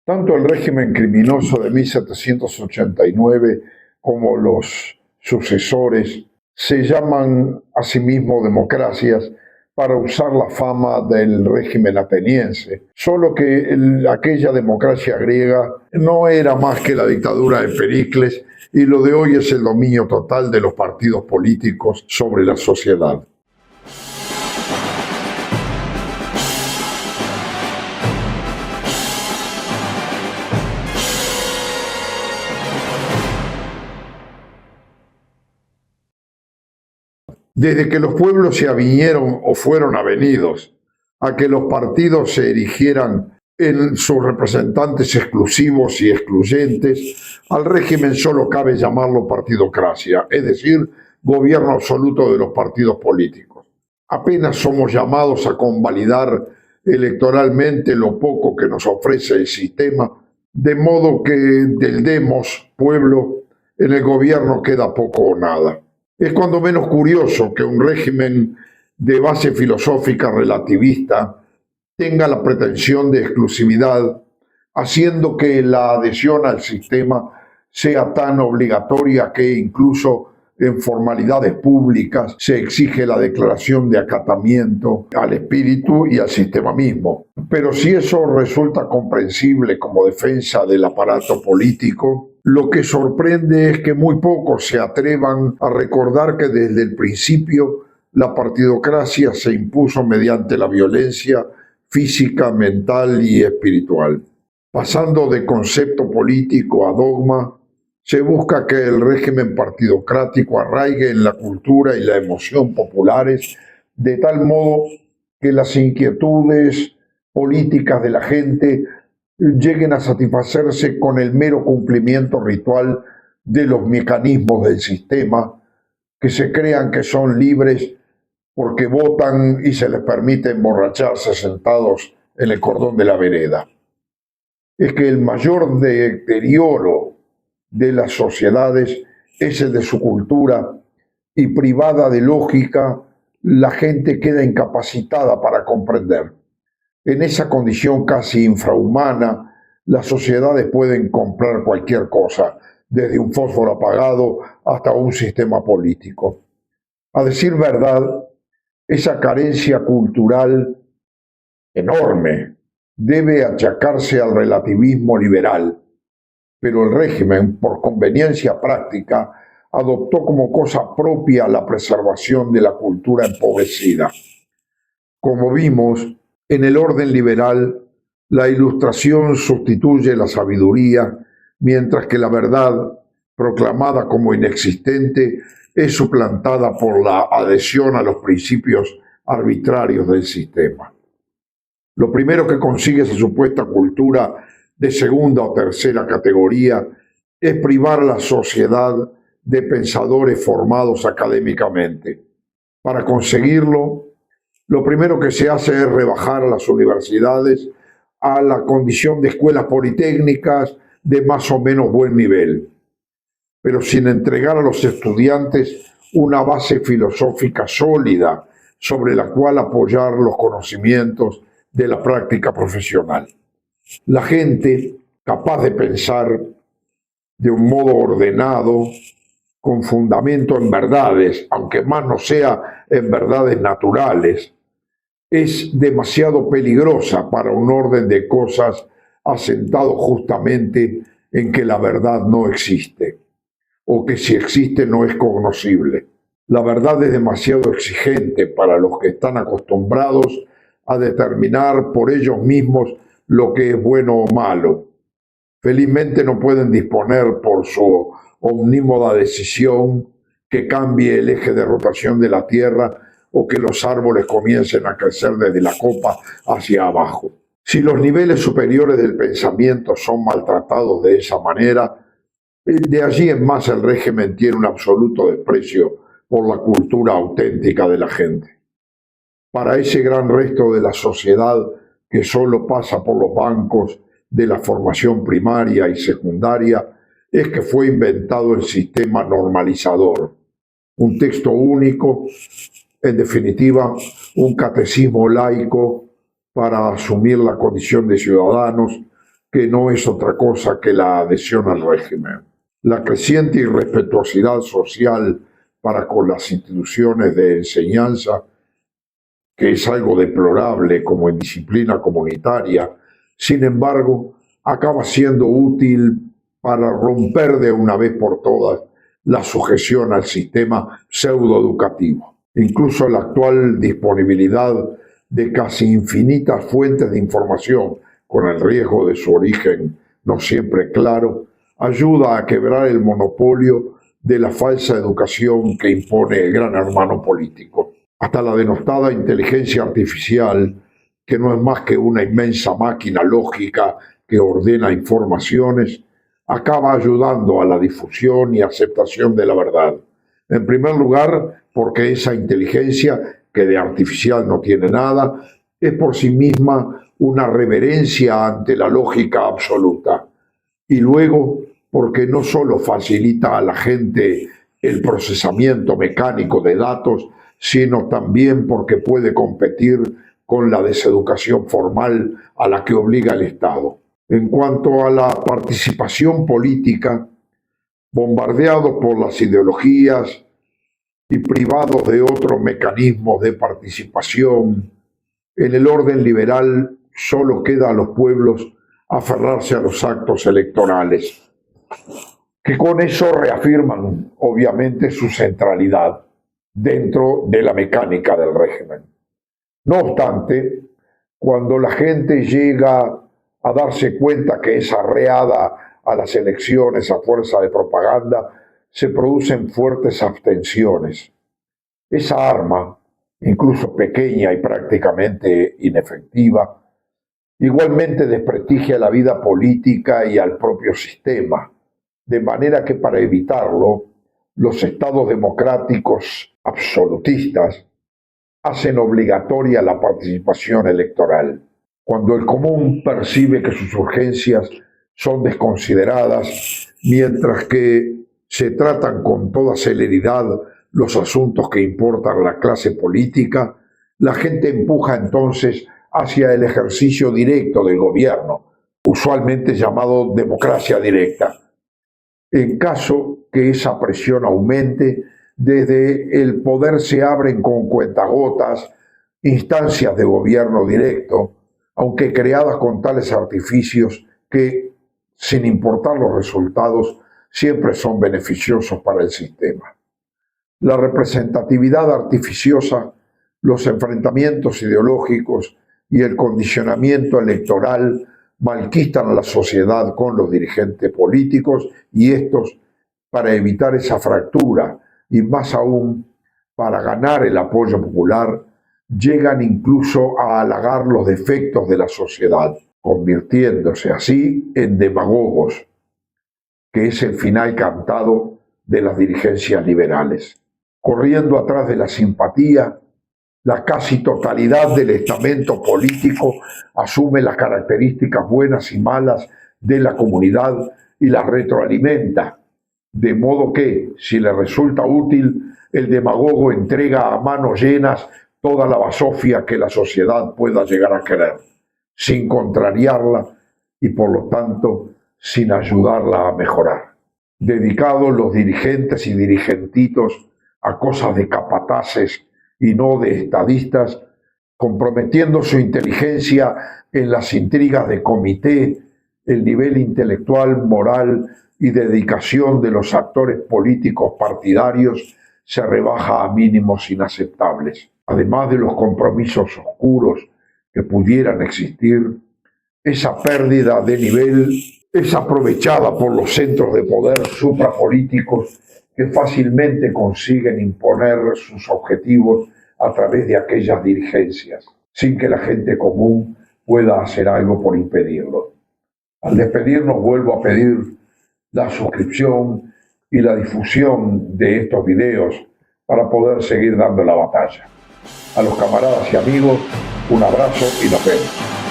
Tanto el régimen criminoso de 1789 como los sucesores se llaman a sí mismos democracias para usar la fama del régimen ateniense. Solo que aquella democracia griega no era más que la dictadura de Pericles y lo de hoy es el dominio total de los partidos políticos sobre la sociedad. Desde que los pueblos se avinieron o fueron avenidos a que los partidos se erigieran en sus representantes exclusivos y excluyentes, al régimen solo cabe llamarlo partidocracia, es decir, gobierno absoluto de los partidos políticos. Apenas somos llamados a convalidar electoralmente lo poco que nos ofrece el sistema, de modo que del demos, pueblo, en el gobierno queda poco o nada. Es cuando menos curioso que un régimen de base filosófica relativista tenga la pretensión de exclusividad, haciendo que la adhesión al sistema sea tan obligatoria que incluso en formalidades públicas se exige la declaración de acatamiento al espíritu y al sistema mismo. Pero si eso resulta comprensible como defensa del aparato político, lo que sorprende es que muy pocos se atrevan a recordar que desde el principio la partidocracia se impuso mediante la violencia física, mental y espiritual. Pasando de concepto político a dogma, se busca que el régimen partidocrático arraigue en la cultura y la emoción populares de tal modo que las inquietudes políticas de la gente lleguen a satisfacerse con el mero cumplimiento ritual de los mecanismos del sistema, que se crean que son libres porque votan y se les permite emborracharse sentados en el cordón de la vereda. Es que el mayor deterioro de las sociedades es el de su cultura y privada de lógica, la gente queda incapacitada para comprender. En esa condición casi infrahumana, las sociedades pueden comprar cualquier cosa, desde un fósforo apagado hasta un sistema político. A decir verdad, esa carencia cultural enorme debe achacarse al relativismo liberal, pero el régimen, por conveniencia práctica, adoptó como cosa propia la preservación de la cultura empobrecida. Como vimos, en el orden liberal, la ilustración sustituye la sabiduría, mientras que la verdad, proclamada como inexistente, es suplantada por la adhesión a los principios arbitrarios del sistema. Lo primero que consigue esa supuesta cultura de segunda o tercera categoría es privar a la sociedad de pensadores formados académicamente. Para conseguirlo, lo primero que se hace es rebajar a las universidades a la condición de escuelas politécnicas de más o menos buen nivel, pero sin entregar a los estudiantes una base filosófica sólida sobre la cual apoyar los conocimientos de la práctica profesional. La gente capaz de pensar de un modo ordenado, con fundamento en verdades, aunque más no sea en verdades naturales, es demasiado peligrosa para un orden de cosas asentado justamente en que la verdad no existe, o que si existe no es cognoscible. La verdad es demasiado exigente para los que están acostumbrados a determinar por ellos mismos lo que es bueno o malo. Felizmente no pueden disponer por su omnímoda decisión que cambie el eje de rotación de la Tierra o que los árboles comiencen a crecer desde la copa hacia abajo. Si los niveles superiores del pensamiento son maltratados de esa manera, de allí en más el régimen tiene un absoluto desprecio por la cultura auténtica de la gente. Para ese gran resto de la sociedad que solo pasa por los bancos de la formación primaria y secundaria, es que fue inventado el sistema normalizador, un texto único, en definitiva, un catecismo laico para asumir la condición de ciudadanos que no es otra cosa que la adhesión al régimen. La creciente irrespetuosidad social para con las instituciones de enseñanza, que es algo deplorable como en disciplina comunitaria, sin embargo, acaba siendo útil para romper de una vez por todas la sujeción al sistema pseudoeducativo. Incluso la actual disponibilidad de casi infinitas fuentes de información, con el riesgo de su origen no siempre claro, ayuda a quebrar el monopolio de la falsa educación que impone el gran hermano político. Hasta la denostada inteligencia artificial, que no es más que una inmensa máquina lógica que ordena informaciones, acaba ayudando a la difusión y aceptación de la verdad. En primer lugar, porque esa inteligencia, que de artificial no tiene nada, es por sí misma una reverencia ante la lógica absoluta. Y luego, porque no solo facilita a la gente el procesamiento mecánico de datos, sino también porque puede competir con la deseducación formal a la que obliga el Estado. En cuanto a la participación política, bombardeados por las ideologías y privados de otros mecanismos de participación, en el orden liberal solo queda a los pueblos aferrarse a los actos electorales, que con eso reafirman obviamente su centralidad dentro de la mecánica del régimen. No obstante, cuando la gente llega a darse cuenta que es arreada a las elecciones a fuerza de propaganda, se producen fuertes abstenciones. Esa arma, incluso pequeña y prácticamente inefectiva, igualmente desprestigia la vida política y al propio sistema, de manera que para evitarlo, los estados democráticos absolutistas hacen obligatoria la participación electoral. Cuando el común percibe que sus urgencias son desconsideradas, mientras que se tratan con toda celeridad los asuntos que importan a la clase política, la gente empuja entonces hacia el ejercicio directo del gobierno, usualmente llamado democracia directa. En caso que esa presión aumente, desde el poder se abren con cuentagotas instancias de gobierno directo, aunque creadas con tales artificios que, sin importar los resultados, siempre son beneficiosos para el sistema. La representatividad artificiosa, los enfrentamientos ideológicos y el condicionamiento electoral malquistan a la sociedad con los dirigentes políticos y estos, para evitar esa fractura y más aún para ganar el apoyo popular, llegan incluso a halagar los defectos de la sociedad, convirtiéndose así en demagogos, que es el final cantado de las dirigencias liberales. Corriendo atrás de la simpatía, la casi totalidad del estamento político asume las características buenas y malas de la comunidad y las retroalimenta, de modo que, si le resulta útil, el demagogo entrega a manos llenas toda la basofia que la sociedad pueda llegar a querer, sin contrariarla y por lo tanto sin ayudarla a mejorar. Dedicados los dirigentes y dirigentitos a cosas de capataces y no de estadistas, comprometiendo su inteligencia en las intrigas de comité, el nivel intelectual, moral y dedicación de los actores políticos partidarios se rebaja a mínimos inaceptables. Además de los compromisos oscuros que pudieran existir, esa pérdida de nivel es aprovechada por los centros de poder suprapolíticos que fácilmente consiguen imponer sus objetivos a través de aquellas dirigencias, sin que la gente común pueda hacer algo por impedirlo. Al despedirnos, vuelvo a pedir la suscripción y la difusión de estos videos para poder seguir dando la batalla. A los camaradas y amigos, un abrazo y nos vemos.